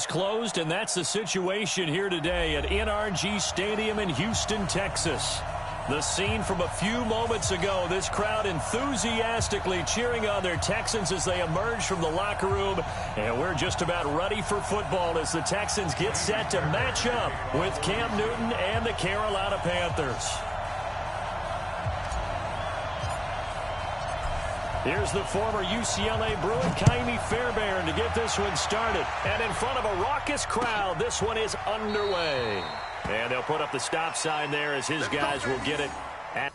closed, and that's the situation here today at NRG Stadium in Houston, Texas. The scene from a few moments ago, this crowd enthusiastically cheering on their Texans as they emerge from the locker room. And we're just about ready for football as the Texans get set to match up with Cam Newton and the Carolina Panthers. Here's the former UCLA Bruin, Kaimi Fairbairn, to get this one started. And in front of a raucous crowd, this one is underway. And they'll put up the stop sign there as his guys will get it at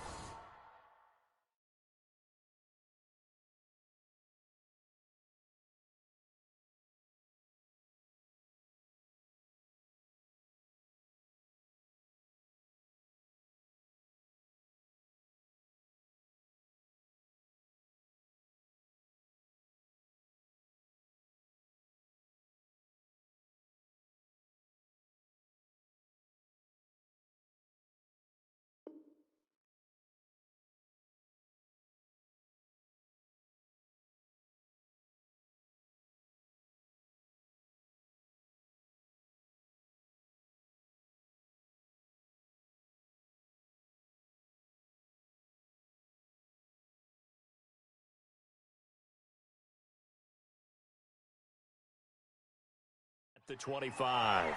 the 25.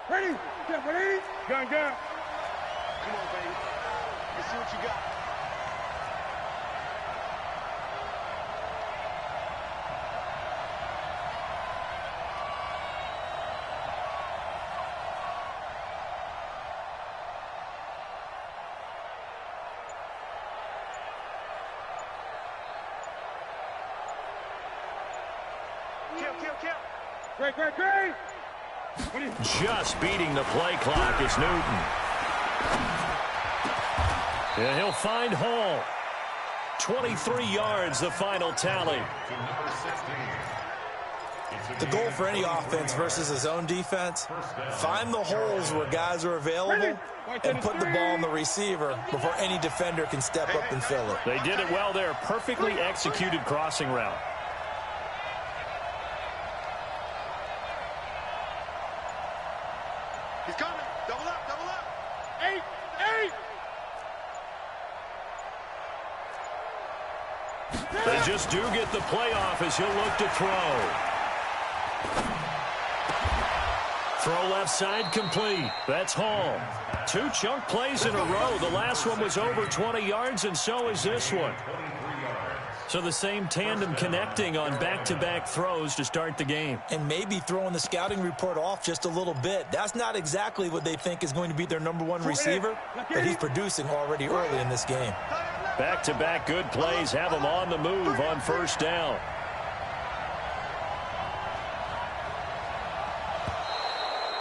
Ready? Get ready? Gun, gun. Come on, baby. Let's see what you got. Kill. Great. Just beating the play clock is Newton. And he'll find Hall. 23 yards, the final tally. The goal for any offense versus his own defense, find the holes where guys are available and put the ball on the receiver before any defender can step up and fill it. They did it well there. Perfectly executed crossing route. He's coming. Double up. 8. They just do get the playoff as he'll look to throw. Throw left side complete. That's Hall. 2 chunk plays in a row. The last one was over 20 yards, and so is this one. So the same tandem connecting on back-to-back throws to start the game. And maybe throwing the scouting report off just a little bit. That's not exactly what they think is going to be their #1 receiver, but he's producing already early in this game. Back-to-back good plays have him on the move on first down.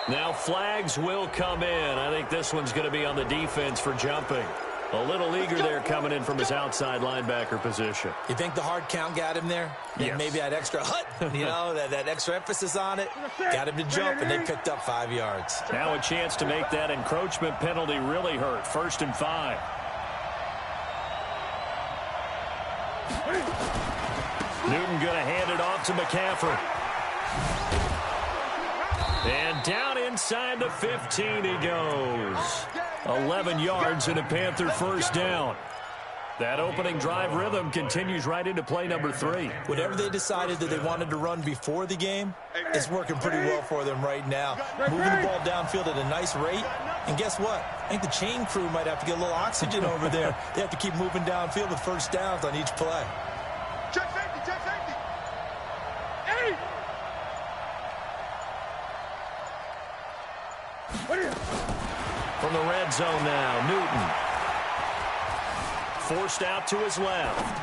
Now flags will come in. I think this one's going to be on the defense for jumping. A little eager there coming in from his outside linebacker position. You think the hard count got him there? Yes. Maybe that extra that extra emphasis on it got him to jump, and they picked up 5 yards. Now a chance to make that encroachment penalty really hurt. 1st and 5. Newton going to hand it off to McCaffrey. And down inside the 15 he goes. 11 yards and a Panther first down. That opening drive rhythm continues right into play number 3. Whatever they decided that they wanted to run before the game, it's working pretty well for them right now. Moving the ball downfield at a nice rate. And guess what? I think the chain crew might have to get a little oxygen over there. They have to keep moving downfield with first downs on each play. Check safety. 8. From the red zone now, Newton. Forced out to his left.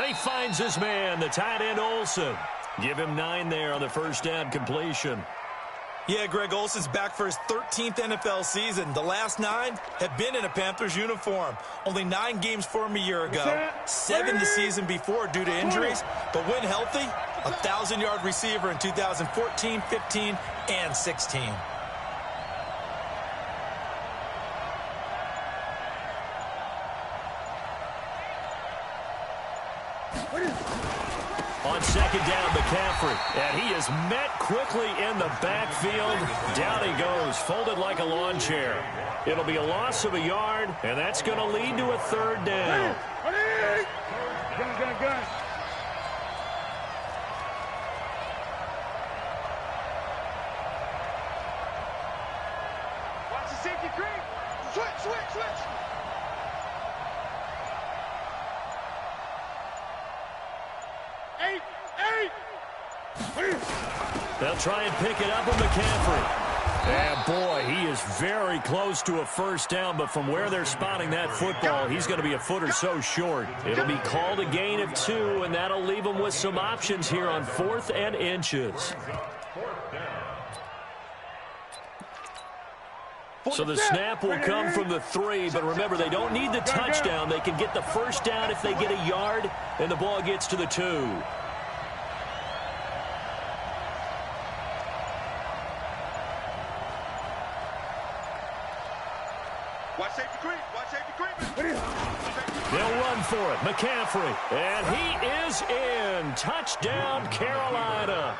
He finds his man, the tight end Olsen. Give him 9 there on the first down completion. Yeah, Greg Olsen's back for his 13th NFL season. The last 9 have been in a Panthers uniform. Only 9 games for him a year ago. 7 the season before due to injuries. But when healthy, 1,000-yard receiver in 2014, 15, and 16. On second down, McCaffrey. And he is met quickly in the backfield. Down he goes, folded like a lawn chair. It'll be a loss of a yard, and that's going to lead to a third down. Gun. Watch the safety creep. Switch. Eight. They'll try and pick it up with McCaffrey. And boy, he is very close to a first down, but from where they're spotting that football, he's going to be a foot or so short. It'll be called a gain of 2, and that'll leave him with some options here on 4th and inches. So the snap will come from the 3, but remember, they don't need the touchdown. They can get the first down if they get a yard, and the ball gets to the 2. Watch safety creep. They'll run for it. McCaffrey. And he is in. Touchdown, Carolina.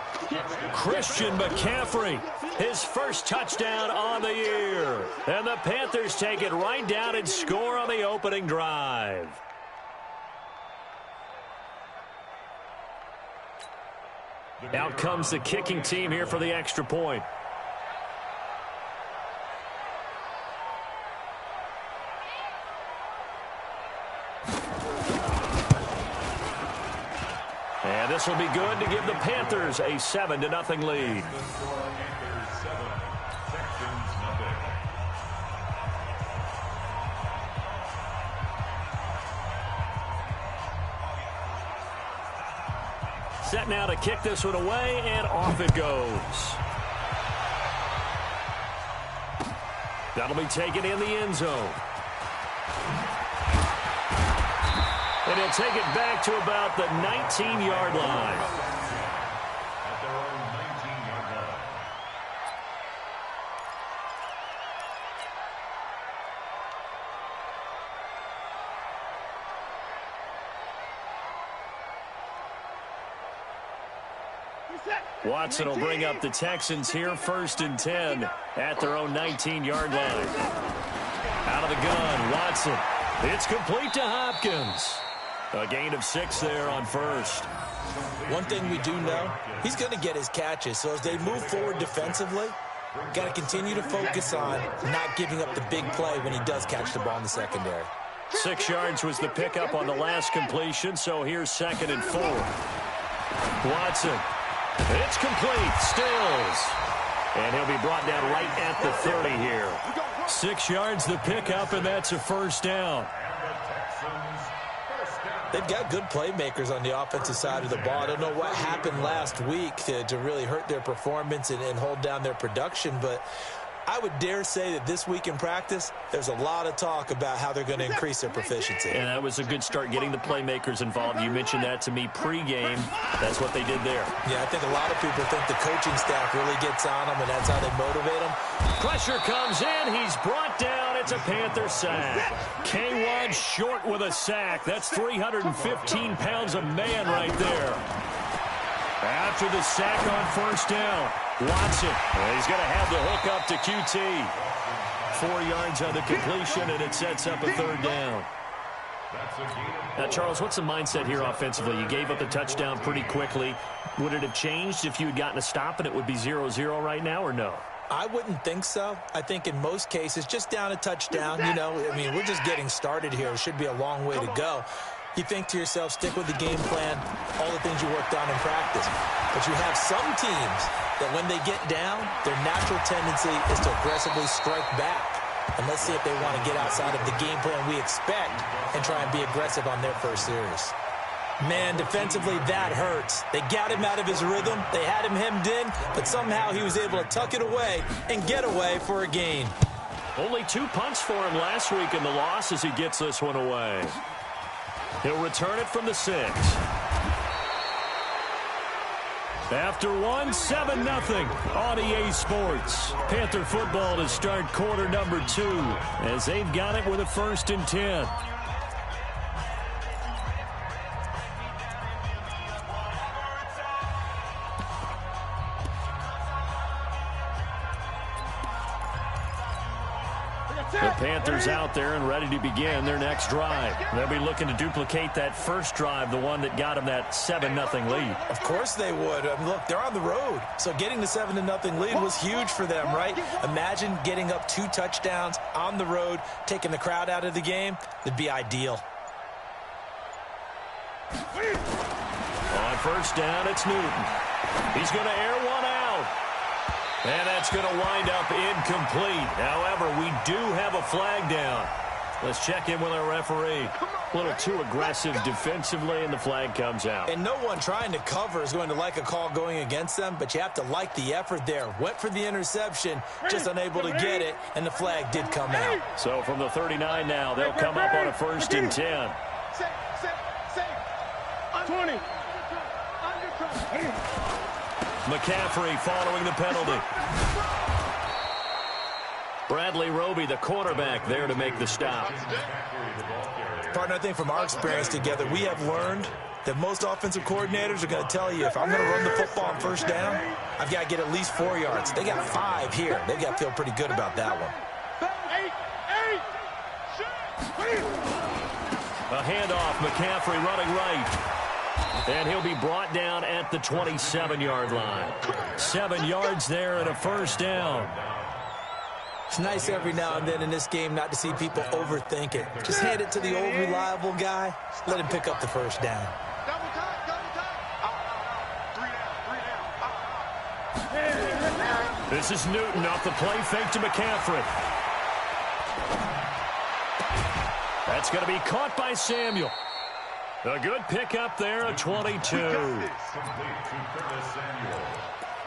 Christian McCaffrey. His first touchdown on the year. And the Panthers take it right down and score on the opening drive. Out comes the kicking team here for the extra point. And this will be good to give the Panthers a 7-0 lead. Set now to kick this one away, and off it goes. That'll be taken in the end zone. And he'll take it back to about the 19-yard line. At their own 19-yard line. Watson will bring up the Texans here, 1st and 10 at their own 19-yard line. Out of the gun, Watson. It's complete to Hopkins. A gain of 6 there on first. One thing we do know, he's going to get his catches. So as they move forward defensively, got to continue to focus on not giving up the big play when he does catch the ball in the secondary. 6 yards was the pickup on the last completion, so here's 2nd and 4. Watson. It's complete. Stills. And he'll be brought down right at the 30 here. 6 yards the pickup, and that's a first down. They've got good playmakers on the offensive side of the ball. I don't know what happened last week to really hurt their performance and hold down their production, but I would dare say that this week in practice, there's a lot of talk about how they're going to increase their proficiency. And that was a good start getting the playmakers involved. You mentioned that to me pregame. That's what they did there. Yeah, I think a lot of people think the coaching staff really gets on them, and that's how they motivate them. Pressure comes in. He's brought down. It's a Panther sack. K1 short with a sack. That's 315 pounds of man right there. After the sack on first down, Watson. He's going to have the hook up to QT. 4 yards on the completion, and it sets up a third down. Now, Charles, what's the mindset here offensively? You gave up the touchdown pretty quickly. Would it have changed if you had gotten a stop and it would be 0-0 right now, or no? I wouldn't think so. I think in most cases, just down a touchdown, you know, I mean, we're just getting started here. It should be a long way to go. You think to yourself, stick with the game plan, all the things you worked on in practice. But you have some teams that when they get down, their natural tendency is to aggressively strike back. And let's see if they want to get outside of the game plan we expect and try and be aggressive on their first series. Man, defensively, that hurts. They got him out of his rhythm. They had him hemmed in, but somehow he was able to tuck it away and get away for a gain. Only 2 punts for him last week in the loss as he gets this one away. He'll return it from the 6. After one, 7-0 on EA Sports. Panther football to start quarter number 2 as they've got it with a 1st and 10. The Panthers out there and ready to begin their next drive. They'll be looking to duplicate that first drive, the one that got them that 7-0 lead. Of course they would. I mean, look, they're on the road, so getting the 7-0 lead was huge for them, right? Imagine getting up 2 touchdowns on the road, taking the crowd out of the game. It'd be ideal. On first down, it's Newton. He's going to air one out. And that's going to wind up incomplete. However, we do have a flag down. Let's check in with our referee. A little too aggressive defensively, and the flag comes out. And no one trying to cover is going to like a call going against them, but you have to like the effort there. Went for the interception, just unable to get it, and the flag did come out. So from the 39 now, they'll come up on a 1st and 10. 20. McCaffrey following the penalty. Bradley Roby, the quarterback, there to make the stop. Partner, I think from our experience together, we have learned that most offensive coordinators are going to tell you, if I'm going to run the football on first down, I've got to get at least 4 yards. They got 5 here. They've got to feel pretty good about that one. A handoff, McCaffrey running right. And he'll be brought down at the 27-yard line. 7 yards there and a 1st down. It's nice every now and then in this game not to see people overthink it. Just hand it to the old reliable guy. Let him pick up the 1st down. This is Newton off the play fake to McCaffrey. That's going to be caught by Samuel. A good pickup there, a 22.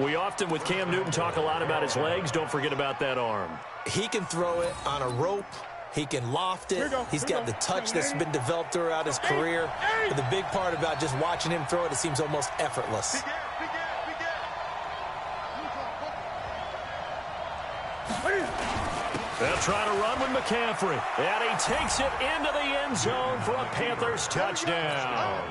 We often, with Cam Newton, talk a lot about his legs. Don't forget about that arm. He can throw it on a rope. He can loft it. He's got the touch that's been developed throughout his career. But the big part about just watching him throw it, it seems almost effortless. They'll try to run with McCaffrey. And he takes it into the end zone for a Panthers touchdown.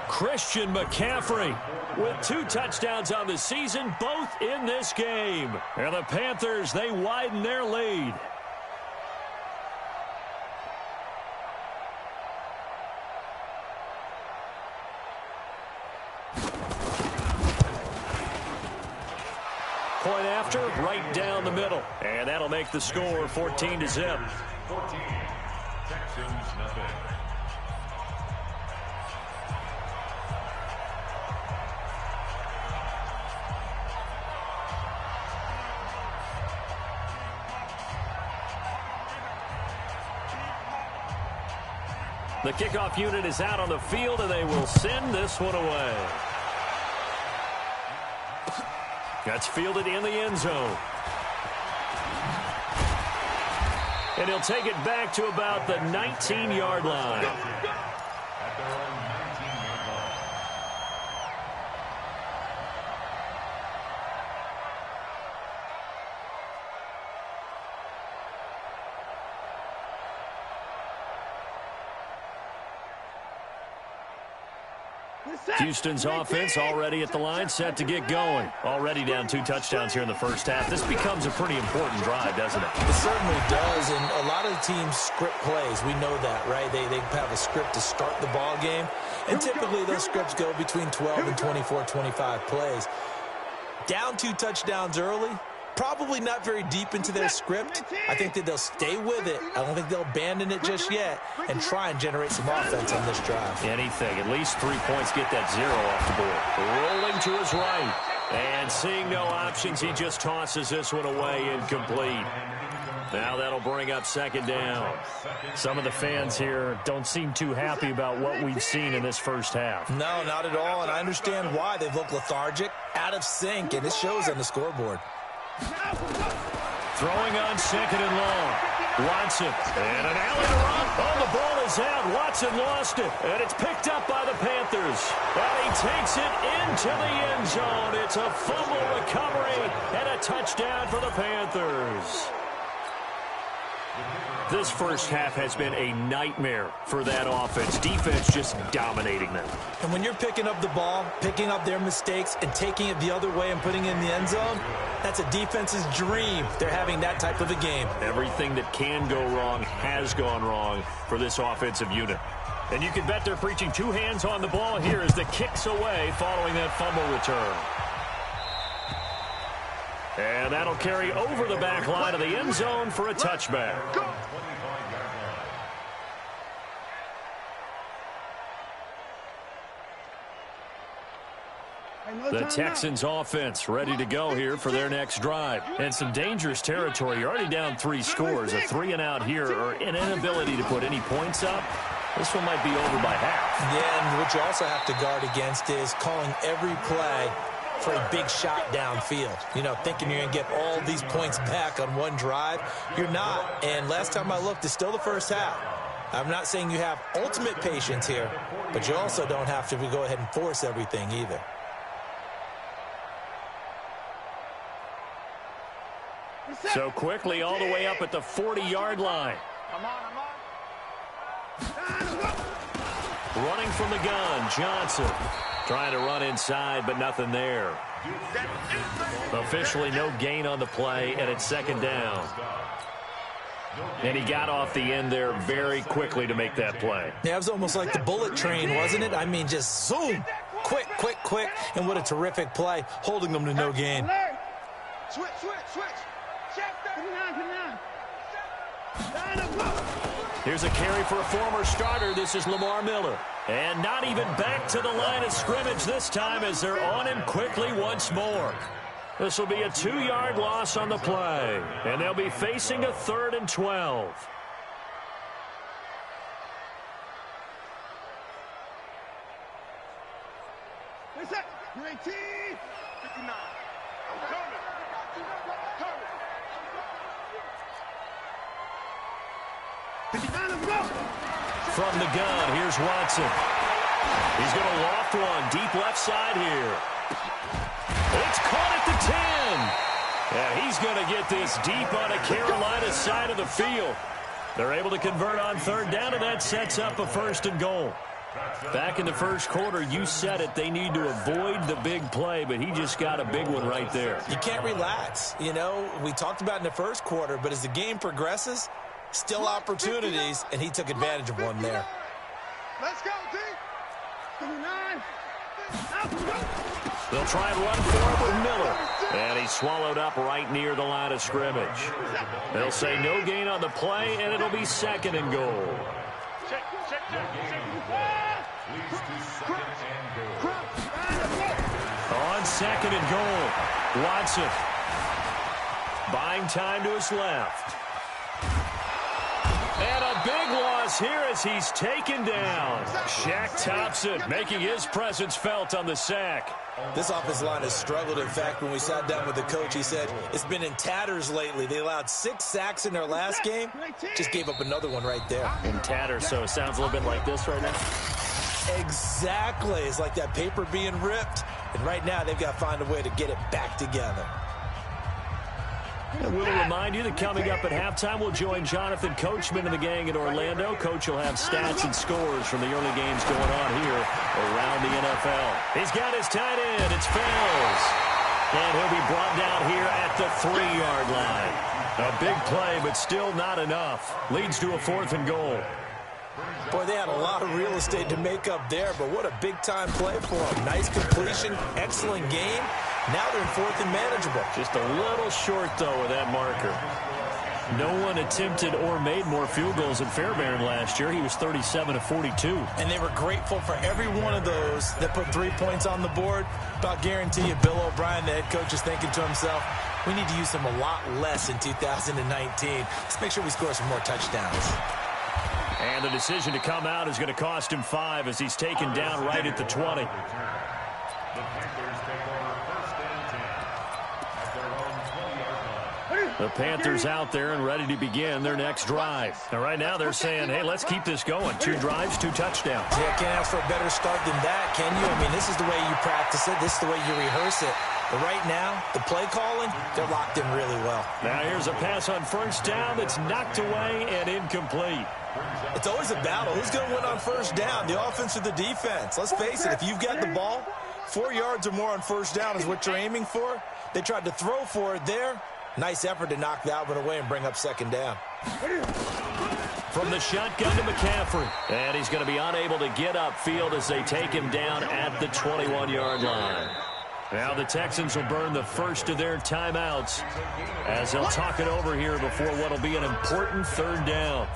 Christian McCaffrey with 2 touchdowns on the season, both in this game. And the Panthers, they widen their lead. Point after, right down the middle. And that'll make the score 14-0. 14. Texans nothing. The kickoff unit is out on the field, and they will send this one away. That's fielded in the end zone. And he'll take it back to about the 19-yard line. At their own 19-yard line. Houston's offense already at the line, set to get going. Already down 2 touchdowns here in the first half. This becomes a pretty important drive, doesn't it? It certainly does, and a lot of the teams script plays. We know that, right? They have a script to start the ball game, and typically those scripts go between 12 and 24, 25 plays. Down 2 touchdowns early, probably not very deep into their script. I think that they'll stay with it. I don't think they'll abandon it just yet and try and generate some offense on this drive. Anything. At least 3 points, get that 0 off the board. Rolling to his right. And seeing no options, he just tosses this one away incomplete. Now that'll bring up 2nd down. Some of the fans here don't seem too happy about what we've seen in this first half. No, not at all, and I understand why. They've looked lethargic, out of sync, and it shows on the scoreboard. Throwing on 2nd and long. Watson, and an alley to run. Oh, the ball is out. Watson lost it, and it's picked up by the Panthers. And he takes it into the end zone. It's a fumble recovery and a touchdown for the Panthers. This first half has been a nightmare for that offense. Defense just dominating them. And when you're picking up the ball, picking up their mistakes, and taking it the other way and putting it in the end zone, that's a defense's dream. They're having that type of a game. Everything that can go wrong has gone wrong for this offensive unit. And you can bet they're preaching two hands on the ball here as the kick's away following that fumble return. And that'll carry over the back line of the end zone for a touchback. The Texans offense ready to go here for their next drive. And some dangerous territory. You're already down 3 scores. A 3-and-out here or an inability to put any points up. This one might be over by half. Yeah, and what you also have to guard against is calling every play for a big shot downfield. You know, thinking you're going to get all these points back on one drive. You're not. And last time I looked, it's still the first half. I'm not saying you have ultimate patience here, but you also don't have to go ahead and force everything either. So quickly all the way up at the 40-yard line. Running from the gun, Johnson. Trying to run inside, but nothing there. Officially no gain on the play, and it's second down. And he got off the end there very quickly to make that play. Yeah, it was almost like the bullet train, wasn't it? I mean, just zoom. Quick, quick, quick. And what a terrific play, holding them to no gain. Switch. Here's a carry for a former starter. This is Lamar Miller. And not even back to the line of scrimmage this time as they're on him quickly once more. This will be a 2-yard loss on the play. And they'll be facing a 3rd and 12. What's that? 19, 59. I'm coming. From the gun, here's Watson. He's going to loft one deep left side here. It's caught at the 10. Yeah, he's going to get this deep on a Carolina side of the field. They're able to convert on 3rd down, and that sets up a 1st and goal. Back in the first quarter, you said it, they need to avoid the big play, but he just got a big one right there. You can't relax. You know, we talked about in the first quarter, but as the game progresses, still opportunities, and he took advantage of one there. Let's go, D. 59. They'll try and run for it with Miller. And he's swallowed up right near the line of scrimmage. They'll say no gain on the play, and it'll be 2nd and goal. On 2nd and goal, Watson buying time to his left. And a big loss here as he's taken down. Shaq Thompson making his presence felt on the sack. This offensive line has struggled. In fact, when we sat down with the coach, he said it's been in tatters lately. They allowed 6 sacks in their last game. Just gave up another one right there. In tatters, so it sounds a little bit like this right now. Exactly. It's like that paper being ripped. And right now, they've got to find a way to get it back together. And we'll remind you that coming up at halftime, we'll join Jonathan Coachman and the gang in Orlando. Coach will have stats and scores from the early games going on here around the NFL. He's got his tight end. It's Fells. And he'll be brought down here at the 3-yard line. A big play, but still not enough. Leads to a 4th and goal. Boy, they had a lot of real estate to make up there, but what a big-time play for them. Nice completion, excellent game. Now they're in 4th and manageable. Just a little short, though, with that marker. No one attempted or made more field goals than Fairbairn last year. He was 37 of 42. And they were grateful for every one of those that put 3 points on the board. But I'll guarantee you, Bill O'Brien, the head coach, is thinking to himself, we need to use him a lot less in 2019. Let's make sure we score some more touchdowns. And the decision to come out is going to cost him 5 as he's taken down right at the 20. The Panthers out there and ready to begin their next drive. And right now they're saying, hey, let's keep this going. 2 drives, 2 touchdowns. Yeah, can't ask for a better start than that, can you? I mean, this is the way you practice it. This is the way you rehearse it. But right now, the play calling, they're locked in really well. Now here's a pass on first down that's knocked away and incomplete. It's always a battle. Who's going to win on first down, the offense or the defense? Let's face it, if you've got the ball, 4 yards or more on first down is what you're aiming for. They tried to throw for it there. Nice effort to knock that one away and bring up second down. From the shotgun to McCaffrey. And he's going to be unable to get upfield as they take him down at the 21-yard line. Now the Texans will burn the first of their timeouts as they'll talk it over here before what will be an important third down.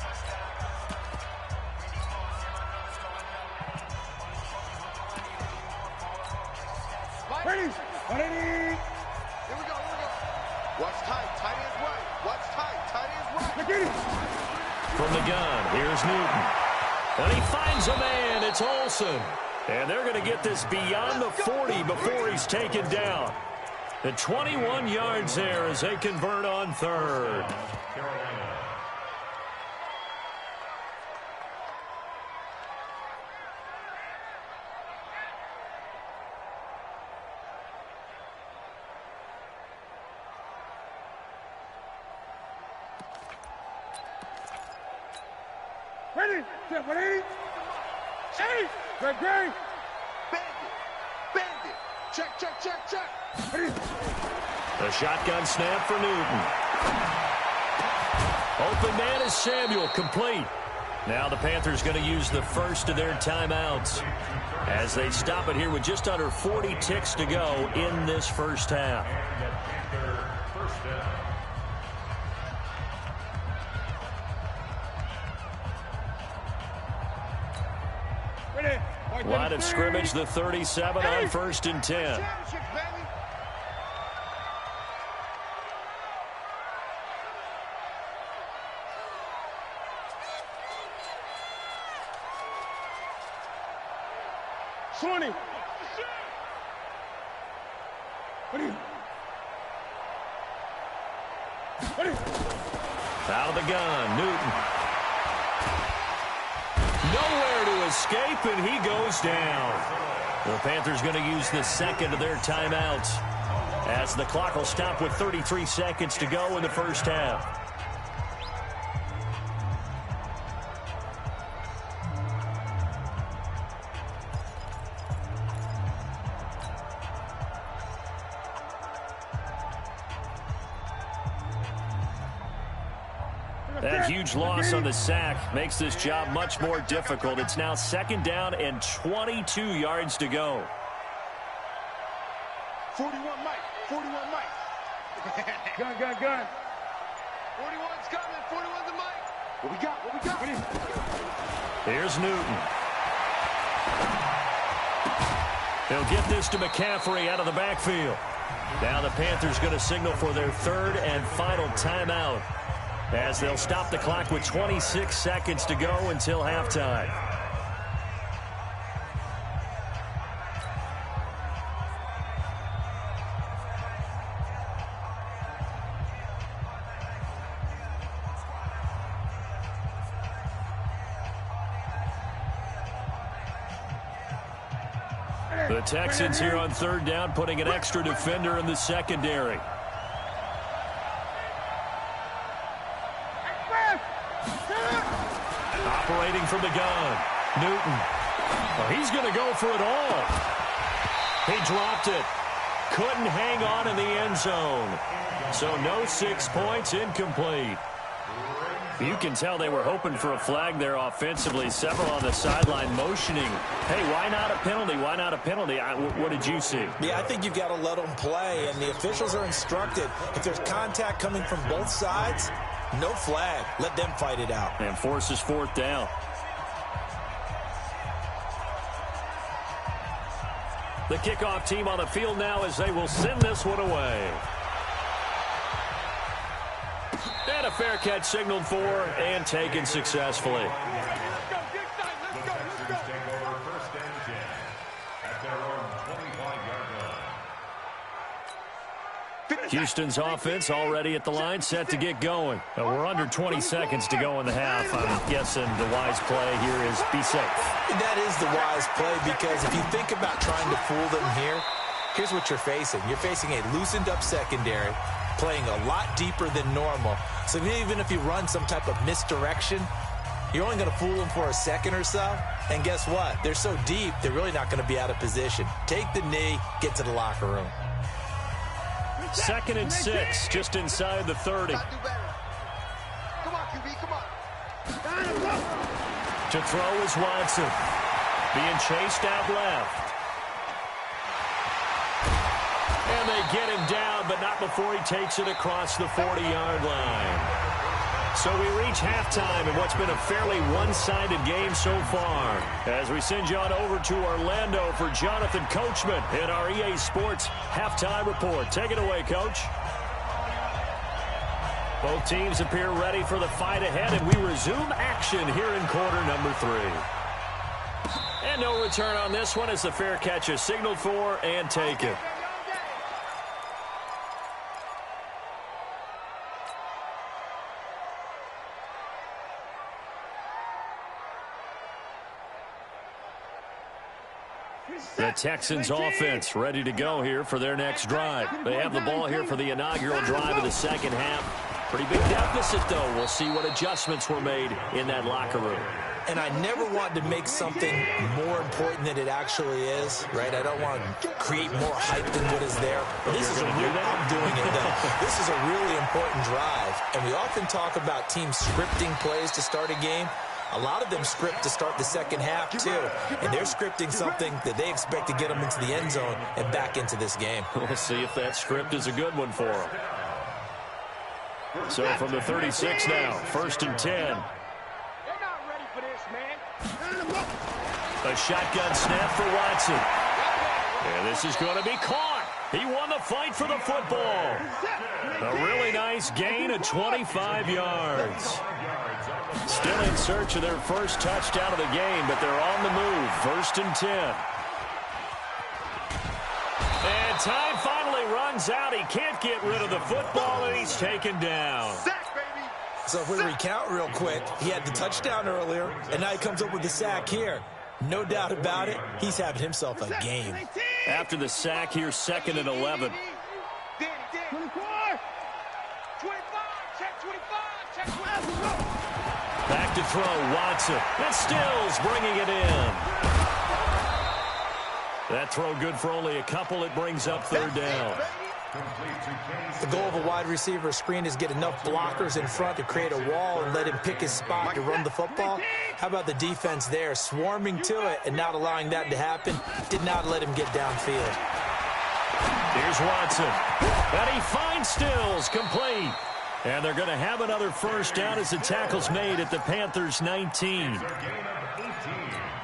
Ready. Here we go. Watch tight. Tight ends right. Watch tight. Tight ends right. From the gun, here's Newton. And he finds a man. It's Olsen. And they're going to get this beyond the 40 before he's taken down. The 21 yards there as they convert on third. Ready. Hey. Great. Bandit. Check. Ready. The shotgun snap for Newton. Open man is Samuel, complete. Now the Panthers going to use the first of their timeouts as they stop it here with just under 40 ticks to go in this first half. Line of scrimmage, the 37 on 1st and 10. Out of the gun, Newton. Nowhere to escape, and he goes down. The Panthers going to use the second of their timeouts as the clock will stop with 33 seconds to go in the first half. That huge loss on the sack makes this job much more difficult. It's now second down and 22 yards to go. 41 Mike. Gun. 41's coming. 41's the Mike. What we got? Here's Newton. He'll get this to McCaffrey out of the backfield. Now the Panthers going to signal for their third and final timeout, as they'll stop the clock with 26 seconds to go until halftime. The Texans here on third down, putting an extra defender in the secondary. Operating from the gun, Newton. Well, he's going to go for it all. He dropped it. Couldn't hang on in the end zone. So no 6 points, incomplete. You can tell they were hoping for a flag there offensively. Several on the sideline motioning, hey, why not a penalty? Why not a penalty? What did you see? Yeah, I think you've got to let them play, and the officials are instructed. If there's contact coming from both sides, no flag. Let them fight it out. And forces fourth down. The kickoff team on the field now as they will send this one away. And a fair catch signaled for and taken successfully. Houston's offense already at the line, set to get going. We're under 20 seconds to go in the half. I'm guessing the wise play here is be safe. That is the wise play, because if you think about trying to fool them here, here's what you're facing. You're facing a loosened up secondary, playing a lot deeper than normal. So even if you run some type of misdirection, you're only going to fool them for a second or so. And guess what? They're so deep, they're really not going to be out of position. Take the knee, get to the locker room. 2nd and 6, just inside the 30. Come on, QB, come on. To throw is Watson. Being chased out left. And they get him down, but not before he takes it across the 40-yard line. So we reach halftime in what's been a fairly one-sided game so far. As we send you on over to Orlando for Jonathan Coachman in our EA Sports Halftime Report. Take it away, Coach. Both teams appear ready for the fight ahead, and we resume action here in quarter number 3. And no return on this one as the fair catch is signaled for and taken. The Texans offense ready to go here for their next drive. They have the ball here for the inaugural drive of the second half. Pretty big deficit, though. We'll see what adjustments were made in that locker room. And I never want to make something more important than it actually is, right? I don't want to create more hype than what is there. This is I'm doing it, though. This is a really important drive. And we often talk about teams scripting plays to start a game. A lot of them script to start the second half, too. And they're scripting something that they expect to get them into the end zone and back into this game. We'll see if that script is a good one for them. So from the 36 now, 1st and 10. They're not ready for this, man. A shotgun snap for Watson. And this is going to be caught. He won the fight for the football. A really nice gain of 25 yards. Still in search of their first touchdown of the game, but they're on the move. 1st and 10. And time finally runs out. He can't get rid of the football, and he's taken down. So if we recount real quick, he had the touchdown earlier, and now he comes up with the sack here. No doubt about it, he's having himself a game. After the sack, here's 2nd and 11. 24, 25, check 25, check 25. Back to throw, Watson. And Stills bringing it in. That throw good for only a couple. It brings up 3rd down. The goal of a wide receiver screen is get enough blockers in front to create a wall and let him pick his spot to run the football. How about the defense there, swarming to it and not allowing that to happen? Did not let him get downfield. Here's Watson. And he finds Stills, complete. And they're going to have another first down as the tackle's made at the Panthers' 19.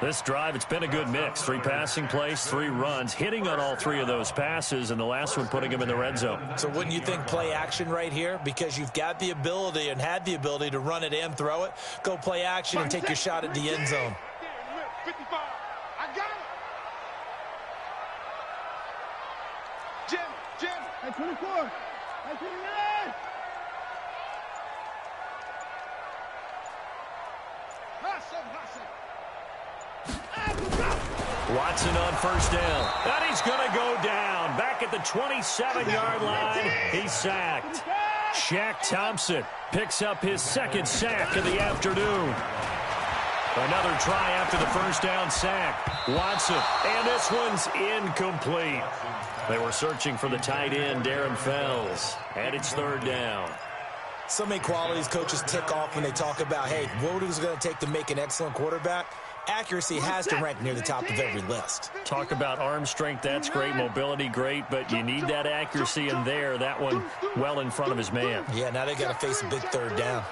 This drive, it's been a good mix. 3 passing plays, 3 runs, hitting on all 3 of those passes, and the last one putting him in the red zone. So wouldn't you think play action right here? Because you've got the ability and had the ability to run it and throw it. Go play action and take your shot at the end zone. 55. I got it. Jim. At 24. At 29. Watson on first down. And he's going to go down. Back at the 27-yard line, he's sacked. Shaq Thompson picks up his 2nd sack of the afternoon. Another try after the first down sack. Watson, and this one's incomplete. They were searching for the tight end, Darren Fells, and it's 3rd down. So many qualities coaches tick off when they talk about, hey, what is it going to take to make an excellent quarterback? Accuracy has to rank near the top of every list. Talk about arm strength, that's great. Mobility, great, but you need that accuracy in there. That one well in front of his man. Yeah, now they got to face a big 3rd down.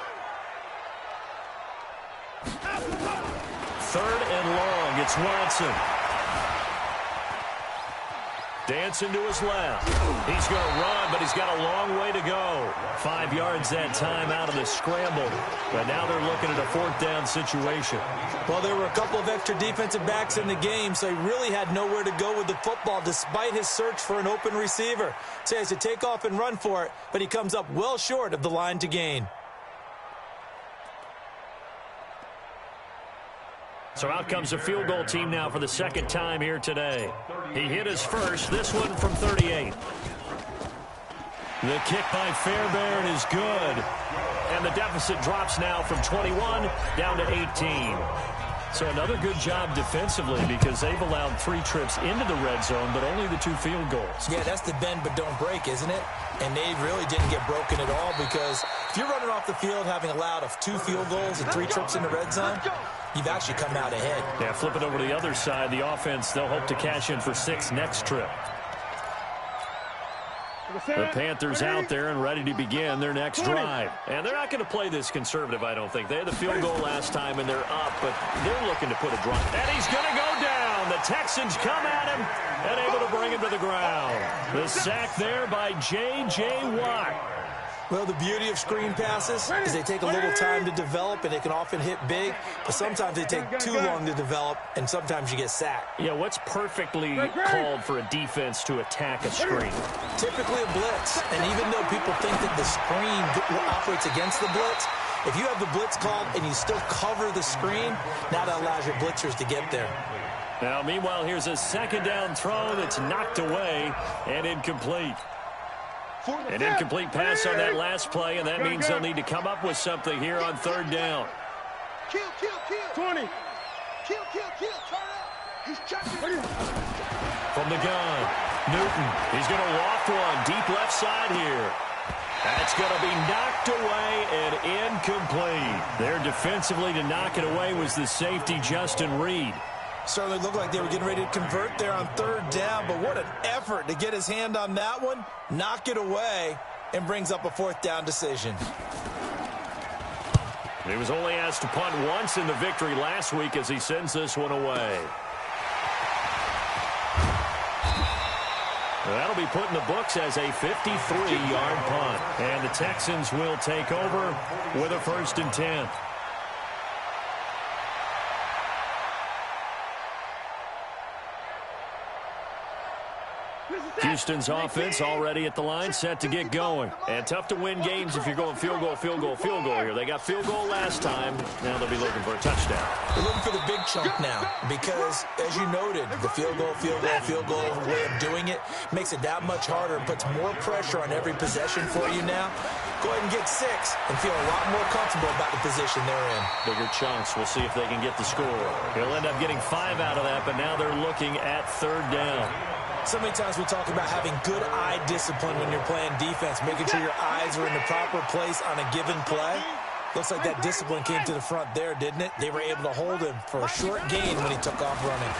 3rd and long, it's Watson. Dancing to his left. He's going to run, but he's got a long way to go. 5 yards that time out of the scramble. But now they're looking at a 4th down situation. Well, there were a couple of extra defensive backs in the game, so he really had nowhere to go with the football despite his search for an open receiver. So he has to take off and run for it, but he comes up well short of the line to gain. So out comes the field goal team now for the 2nd time here today. He hit his first, this one from 38. The kick by Fairbairn is good. And the deficit drops now from 21 down to 18. So another good job defensively because they've allowed 3 trips into the red zone, but only the 2 field goals. Yeah, that's the bend but don't break, isn't it? And they really didn't get broken at all because if you're running off the field having allowed 2 field goals and 3 trips in the red zone, you've actually come out ahead. Yeah, flip it over to the other side. The offense, they'll hope to cash in for 6 next trip. The Panthers out there and ready to begin their next drive. And they're not going to play this conservative, I don't think. They had the field goal last time, and they're up, but they're looking to put a drive. And he's going to go down. The Texans come at him and able to bring him to the ground. The sack there by J.J. Watt. Well, the beauty of screen passes is they take a little time to develop, and they can often hit big, but sometimes they take too long to develop, and sometimes you get sacked. Yeah, what's perfectly called for a defense to attack a screen? Typically a blitz, and even though people think that the screen operates against the blitz, if you have the blitz called and you still cover the screen, now that allows your blitzers to get there. Now, meanwhile, here's a 2nd down throw that's knocked away and incomplete. An incomplete pass on that last play, and that means they'll need to come up with something here on 3rd down. Kill. 20. Kill. Turn up. He's checking. From the gun, Newton. He's going to loft one deep left side here. That's going to be knocked away and incomplete. There defensively to knock it away was the safety, Justin Reed. Certainly looked like they were getting ready to convert there on 3rd down, but what an effort to get his hand on that one, knock it away, and brings up a 4th down decision. He was only asked to punt once in the victory last week as he sends this one away. That'll be put in the books as a 53-yard punt. And the Texans will take over with a 1st and 10. Houston's offense already at the line, set to get going. And tough to win games if you're going field goal here. They got field goal last time. Now they'll be looking for a touchdown. They're looking for the big chunk now because, as you noted, the field goal way of doing it makes it that much harder and puts more pressure on every possession for you now. Go ahead and get 6 and feel a lot more comfortable about the position they're in. Bigger chunks. We'll see if they can get the score. He'll end up getting 5 out of that, but now they're looking at 3rd down. So many times we talk about having good eye discipline when you're playing defense, making sure your eyes are in the proper place on a given play. Looks like that discipline came to the front there, didn't it? They were able to hold him for a short gain when he took off running.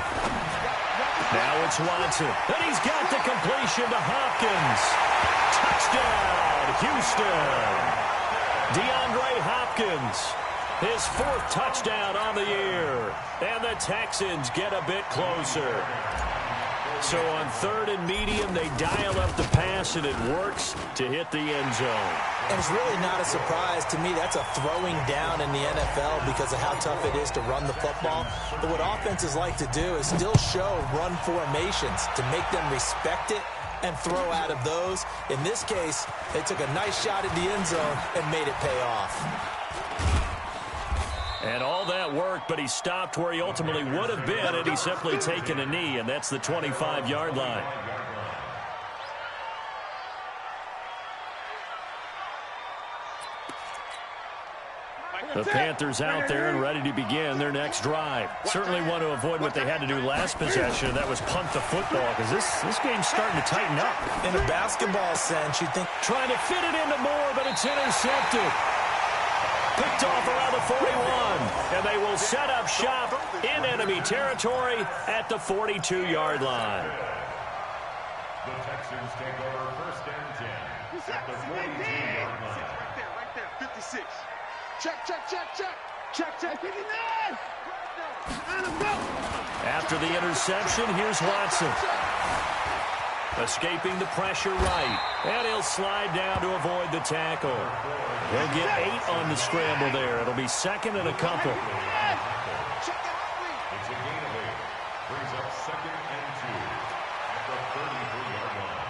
Now it's Watson, and he's got the completion to Hopkins. Touchdown, Houston. DeAndre Hopkins, his 4th touchdown on the year. And the Texans get a bit closer. So on 3rd and medium, they dial up the pass, and it works to hit the end zone. And it's really not a surprise to me. That's a throwing down in the NFL because of how tough it is to run the football. But what offenses like to do is still show run formations to make them respect it and throw out of those. In this case, they took a nice shot at the end zone and made it pay off. And all that worked, but he stopped where he ultimately would have been, and he's simply taken a knee, and that's the 25-yard line. The Panthers out there and ready to begin their next drive. Certainly want to avoid what they had to do last possession, and that was punt the football, because this game's starting to tighten up. In a basketball sense, you'd think trying to fit it into Moore, but it's intercepted. Picked off around the 41, and they will set up shop in enemy territory at the 42-yard line. The Texans take over 1st and 10 at the 42-yard line. Right there, 56. Check. After the interception, here's Watson. Escaping the pressure right. And he'll slide down to avoid the tackle. He'll get 8 on the scramble there. It'll be second and a couple. It's a gain of 8. Brings up second and 2 at the 33-yard line.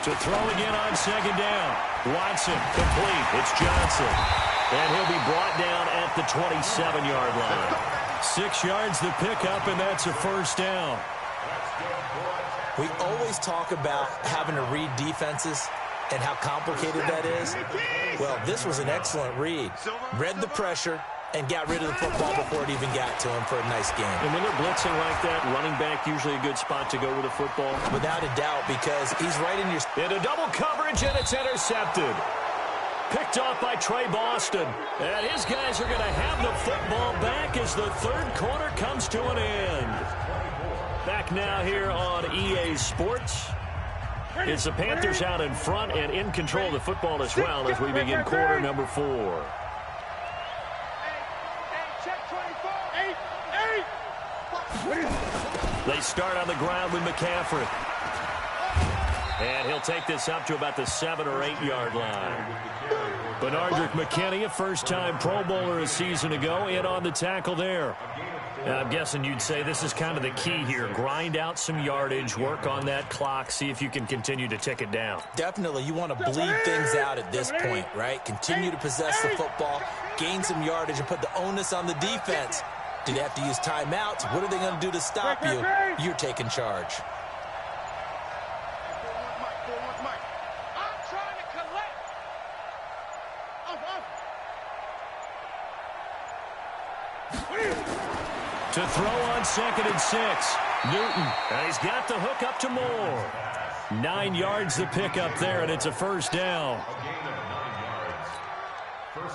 To throw again on second down. Watson, complete. It's Johnson. And he'll be brought down at the 27-yard line. 6 yards the pickup, and that's a first down. We always talk about having to read defenses and how complicated that is. Well, this was an excellent read. Read the pressure and got rid of the football before it even got to him for a nice game. And when they're blitzing like that, running back usually a good spot to go with the football. Without a doubt, because he's right in your... Into double coverage, and it's intercepted. Picked off by Trey Boston. And his guys are going to have the football back as the third quarter comes to an end. Back now here on EA Sports. It's the Panthers out in front and in control of the football as well as we begin quarter number 4. They start on the ground with McCaffrey. And he'll take this up to about the 7 or 8 yard line. Benardrick McKinney, a first-time Pro Bowler a season ago, in on the tackle there. I'm guessing you'd say this is kind of the key here. Grind out some yardage, work on that clock, see if you can continue to tick it down. Definitely. You want to bleed things out at this point, right? Continue to possess the football, gain some yardage, and put the onus on the defense. Do they have to use timeouts? What are they going to do to stop you? You're taking charge. To throw on 2nd and 6. Newton. And he's got the hook up to Moore. 9 yards the pickup there, and it's a first down.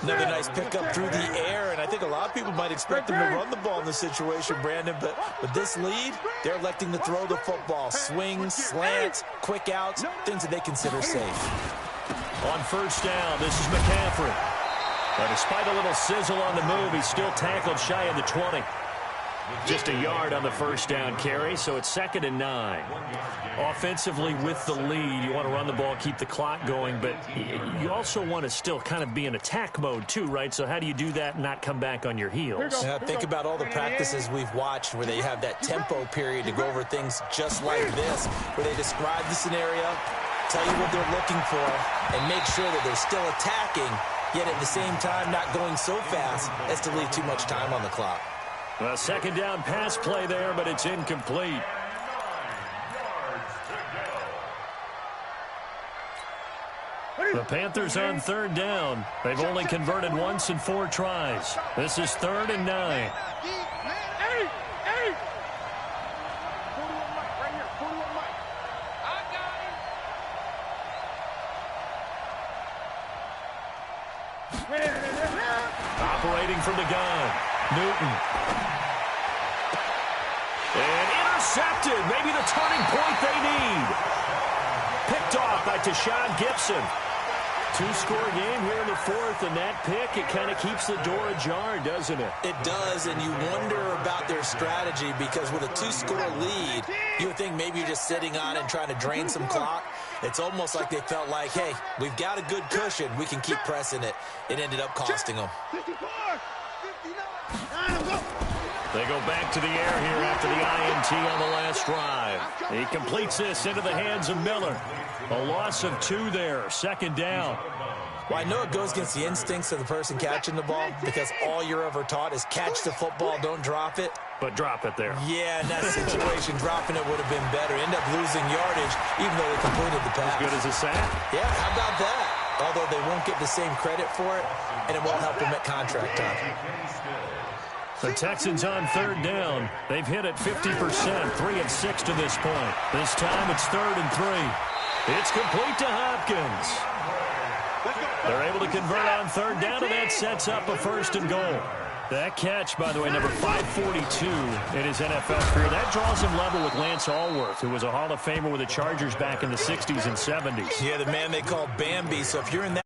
Another nice pickup through the air, and I think a lot of people might expect them to run the ball in this situation, Brandon, but with this lead, they're electing to throw the football. Swings, slants, quick outs, things that they consider safe. On first down, this is McCaffrey. But despite a little sizzle on the move, he's still tackled shy of the 20. Just a yard on the first down carry, so it's 2nd and 9. Offensively with the lead, you want to run the ball, keep the clock going, but you also want to still kind of be in attack mode too, right? So how do you do that and not come back on your heels? Think about all the practices we've watched where they have that tempo period to go over things just like this, where they describe the scenario, tell you what they're looking for, and make sure that they're still attacking, yet at the same time not going so fast as to leave too much time on the clock. A second down pass play there, but it's incomplete. The Panthers on 3rd down. They've only converted once in 4 tries. This is 3rd and 9. Operating from the gun. Newton. And intercepted. Maybe the turning point they need. Picked off by Tashawn Gibson. 2-score game here in the 4th, and that pick, it kind of keeps the door ajar, doesn't it? It does, and you wonder about their strategy because with a 2-score lead, you would think maybe you're just sitting on it and trying to drain some clock. It's almost like they felt like, hey, we've got a good cushion. We can keep pressing it. It ended up costing them. They go back to the air here after the INT on the last drive. He completes this into the hands of Miller. A loss of 2 there, 2nd down. Well, I know it goes against the instincts of the person catching the ball because all you're ever taught is catch the football, don't drop it. But drop it there. Yeah, in that situation, dropping it would have been better. End up losing yardage, even though they completed the pass. As good as a sack? Yeah, how about that? Although they won't get the same credit for it, and it won't help them at contract time. The Texans on 3rd down. They've hit it 50%, 3 of 6 to this point. This time it's 3rd and 3. It's complete to Hopkins. They're able to convert on 3rd down, and that sets up a 1st and goal. That catch, by the way, number 542 in his NFL career. That draws him level with Lance Allworth, who was a Hall of Famer with the Chargers back in the 60s and 70s. Yeah, the man they call Bambi. So if you're in that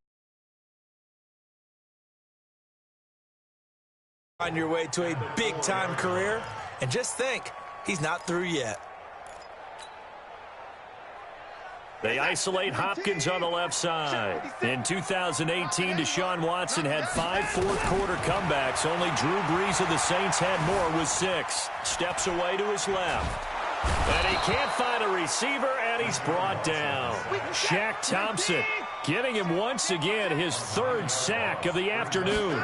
on your way to a big-time career, and just think, He's not through yet. They isolate Hopkins on the left side. In 2018, Deshaun Watson had 5 fourth-quarter comebacks. Only Drew Brees of the Saints had more with 6. Steps away to his left. And he can't find a receiver, and he's brought down. Shaq Thompson getting him once again his 3rd sack of the afternoon.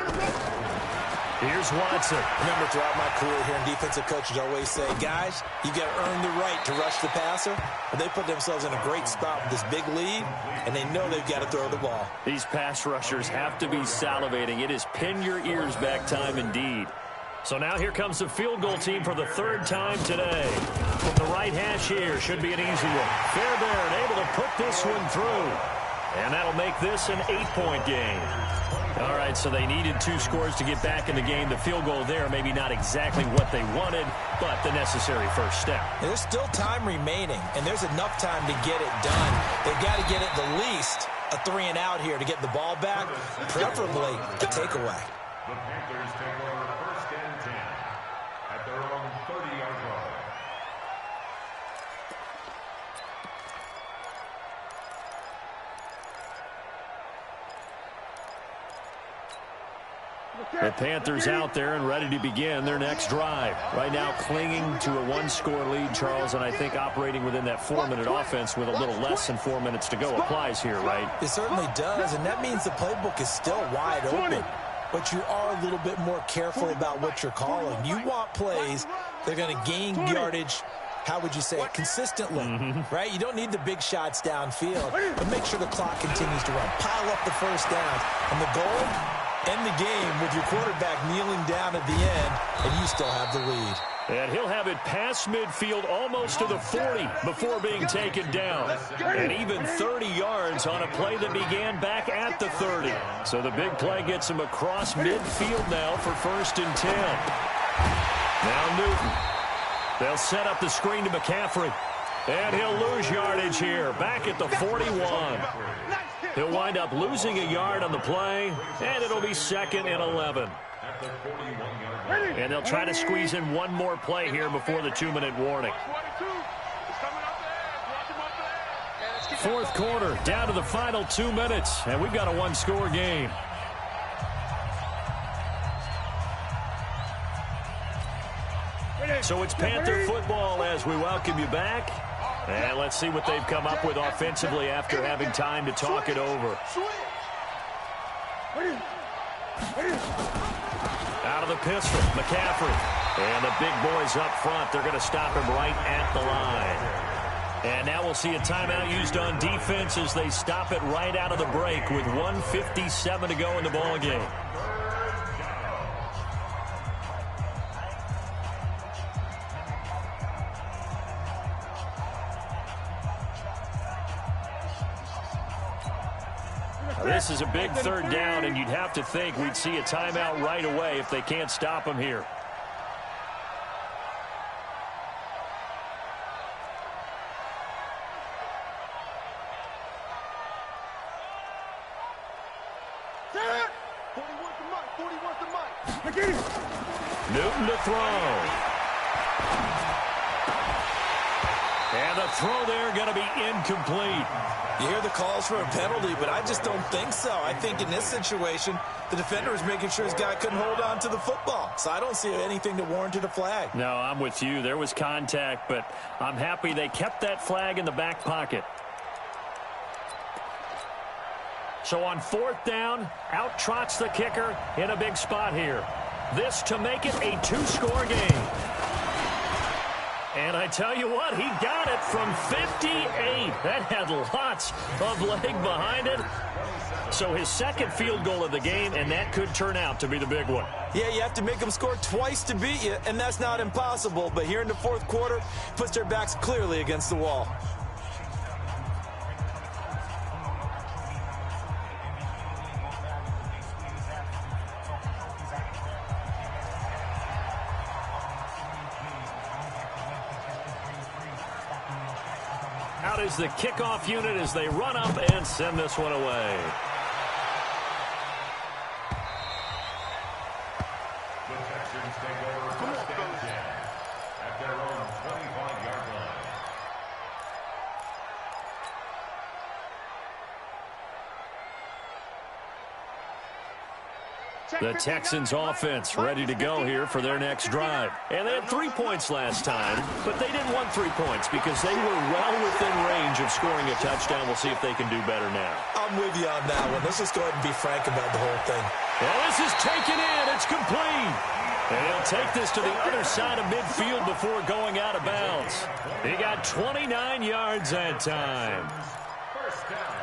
Here's Watson. Remember, throughout my career here in defensive coaches always say, guys, you got to earn the right to rush the passer. But they put themselves in a great spot with this big lead, and they know they've got to throw the ball. These pass rushers have to be salivating. It is pin your ears back time indeed. So now here comes the field goal team for the 3rd time today. From the right hash here, should be an easy one. Fairbairn able to put this one through. And that'll make this an 8-point game. All right, so they needed 2 scores to get back in the game. The field goal there, maybe not exactly what they wanted, but the necessary first step. There's still time remaining, and there's enough time to get it done. They've got to get at the least a 3-and-out here to get the ball back, preferably a takeaway. The Panthers take over 1st and 10 at their own 30-yard line. The Panthers out there and ready to begin their next drive. Right now clinging to a 1-score lead, Charles, and I think operating within that 4-minute offense with a little less than 4 minutes to go applies here, right? It certainly does, and that means the playbook is still wide open. But you are a little bit more careful about what you're calling. You want plays that are going to gain yardage, how would you say it, consistently, right? You don't need the big shots downfield, but make sure the clock continues to run. Pile up the first down. And the goal, end the game with your quarterback kneeling down at the end, and you still have the lead. And he'll have it past midfield almost to the 40 before being taken down. And even 30 yards on a play that began back at the 30. So the big play gets him across midfield now for 1st and 10. Now Newton. They'll set up the screen to McCaffrey. And he'll lose yardage here, back at the 41. He'll wind up losing a yard on the play, and it'll be 2nd and 11. And they'll try to squeeze in one more play here before the 2-minute warning. 4th quarter, down to the final 2 minutes, and we've got a 1-score game. So it's Panther football as we welcome you back. And let's see what they've come up with offensively after having time to talk it over. Out of the pistol, McCaffrey. And the big boys up front, they're going to stop him right at the line. And now we'll see a timeout used on defense as they stop it right out of the break with 1:57 to go in the ball game. This is a big 3rd down, and you'd have to think we'd see a timeout right away if they can't stop him here. Newton to throw. And the throw there going to be incomplete. You hear the calls for a penalty, but I just don't think so. I think in this situation, the defender was making sure his guy couldn't hold on to the football. So I don't see anything that warranted a flag. No, I'm with you. There was contact, but I'm happy they kept that flag in the back pocket. So on 4th down, out trots the kicker in a big spot here. This to make it a 2-score game. And I tell you what, he got it from 58. That had lots of leg behind it. So his 2nd field goal of the game, and that could turn out to be the big one. Yeah, you have to make them score twice to beat you, and that's not impossible. But here in the 4th quarter, puts their backs clearly against the wall. Out is the kickoff unit as they run up and send this one away. The Texans take over 1st and 10 at their own The Texans offense ready to go here for their next drive. And they had 3 points last time, but they didn't want 3 points because they were well within range of scoring a touchdown. We'll see if they can do better now. I'm with you on that one. Let's just go ahead and be frank about the whole thing. Well, this is taken in. It's complete. And he'll take this to the other side of midfield before going out of bounds. He got 29 yards that time. First down.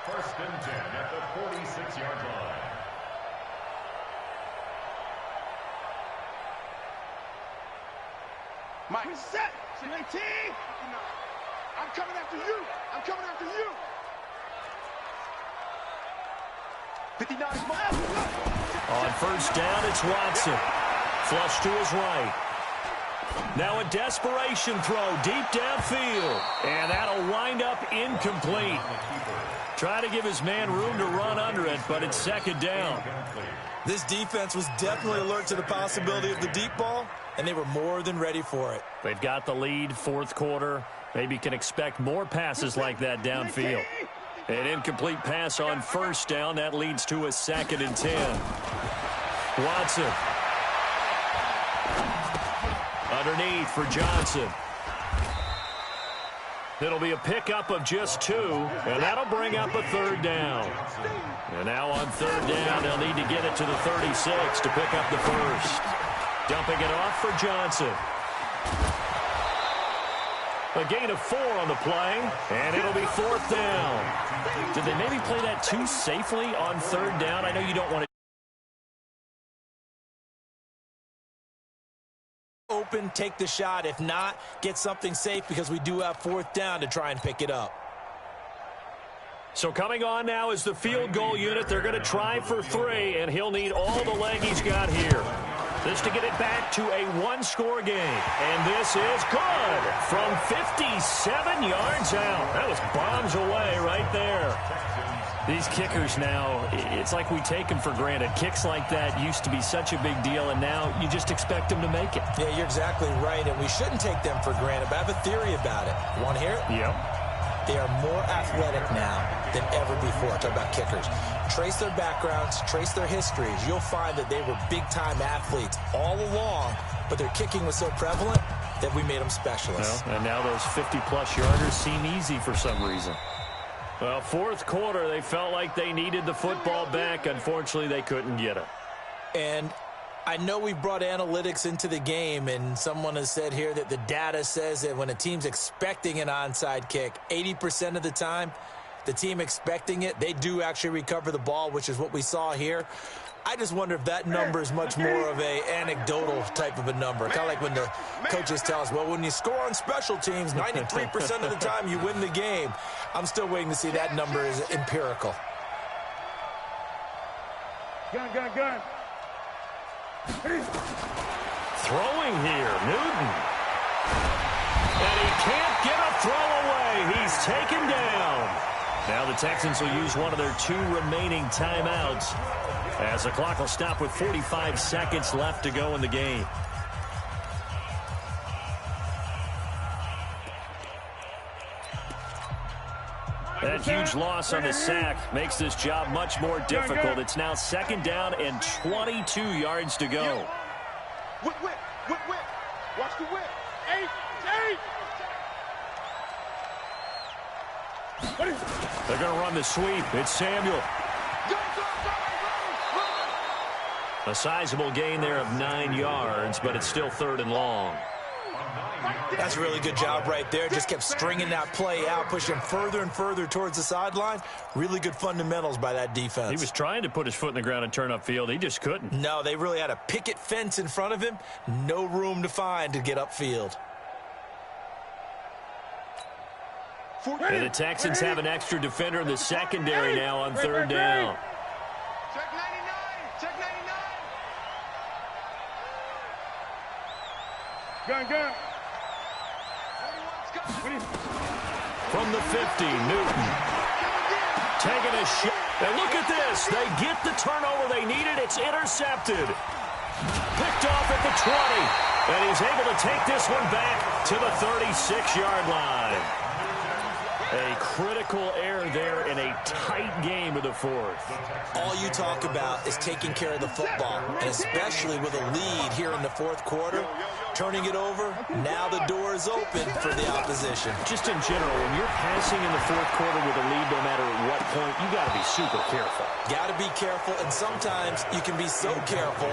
First and 10 at the 46-yard line. Mike, set. 19. I'm coming after you. I'm coming after you. 59 miles. On first down, it's Watson. Flush to his right. Now a desperation throw deep downfield. And that'll wind up incomplete. Try to give his man room to run under it, but it's second down. This defense was definitely alert to the possibility of the deep ball, and they were more than ready for it. They've got the lead, fourth quarter. Maybe can expect more passes like that downfield. An incomplete pass on first down. That leads to a second and 10. Watson. Underneath for Johnson. It'll be a pickup of just 2, and that'll bring up a third down. And now on third down, they'll need to get it to the 36 to pick up the first. Dumping it off for Johnson. A gain of 4 on the play, and it'll be fourth down. Did they maybe play that too safely on third down? I know you don't want to. Open, take the shot. If not, get something safe because we do have fourth down to try and pick it up. So coming on now is the field goal unit. They're going to try for 3, and he'll need all the leg he's got here. This to get it back to a one-score game. And this is good from 57 yards out. That was bombs away right there. These kickers now, it's like we take them for granted. Kicks like that used to be such a big deal, and now you just expect them to make it. Yeah, you're exactly right, and we shouldn't take them for granted, but I have a theory about it. You want to hear it? Yep. They are more athletic now than ever before. Talk about kickers. Trace their backgrounds, trace their histories. You'll find that they were big-time athletes all along, but their kicking was so prevalent that we made them specialists. Well, and now those 50-plus yarders seem easy for some reason. Well, fourth quarter, they felt like they needed the football back. Unfortunately, they couldn't get it. And I know we brought analytics into the game, and someone has said here that the data says that when a team's expecting an onside kick, 80% of the time, the team expecting it, they do actually recover the ball, which is what we saw here. I just wonder if that number is much more of a anecdotal type of a number. Kind of like when the coaches tell us, well, when you score on special teams, 93% of the time you win the game. I'm still waiting to see that number is empirical. Gun. Throwing here, Newton. And he can't get a throw away. He's taken down. Now the Texans will use one of their 2 remaining timeouts as the clock will stop with 45 seconds left to go in the game. That huge loss on the sack makes this job much more difficult. It's now second down and 22 yards to go. Whip. Watch the whip. 8. They're going to run the sweep. It's Samuel. A sizable gain there of 9 yards, but it's still third and long. That's a really good job right there. Just kept stringing that play out, pushing further and further towards the sideline. Really good fundamentals by that defense. He was trying to put his foot in the ground and turn upfield. He just couldn't. No, they really had a picket fence in front of him. No room to find to get upfield. And the Texans have an extra defender in the secondary now on third down. Check 99. Check 99. Gun. From the 50, Newton. Taking a shot. And look at this. They get the turnover they needed. It's intercepted. Picked off at the 20. And he's able to take this one back to the 36-yard line. A critical error there in a tight game of the fourth. All you talk about is taking care of the football, and especially with a lead here in the fourth quarter, turning it over, now the door is open for the opposition. Just in general, when you're passing in the fourth quarter with a lead, no matter at what point, you got to be super careful. Got to be careful, and sometimes you can be so careful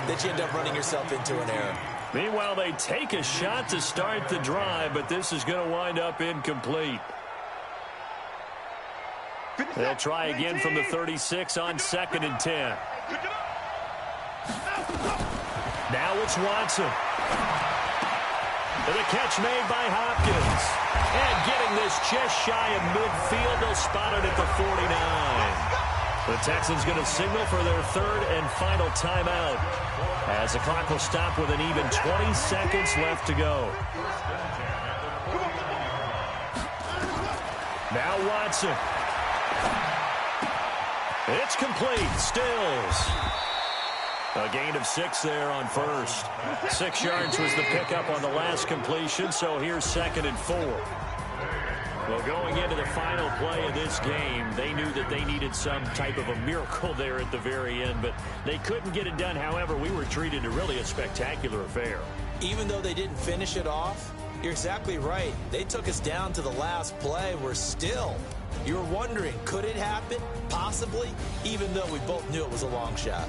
that you end up running yourself into an error. Meanwhile, they take a shot to start the drive, but this is going to wind up incomplete. They'll try again from the 36 on 2nd and 10. Now it's Watson. And a catch made by Hopkins. And getting this just shy of midfield, they'll spot it at the 49. The Texans going to signal for their third and final timeout, as the clock will stop with an even 20 seconds left to go. Now Watson. It's complete. Stills. A gain of 6 there on first. 6 yards was the pickup on the last completion, so here's 2nd and 4. Well, going into the final play of this game, they knew that they needed some type of a miracle there at the very end, but they couldn't get it done. However, we were treated to really a spectacular affair. Even though they didn't finish it off, you're exactly right. They took us down to the last play. We're still. You're wondering, could it happen? Possibly, even though we both knew it was a long shot.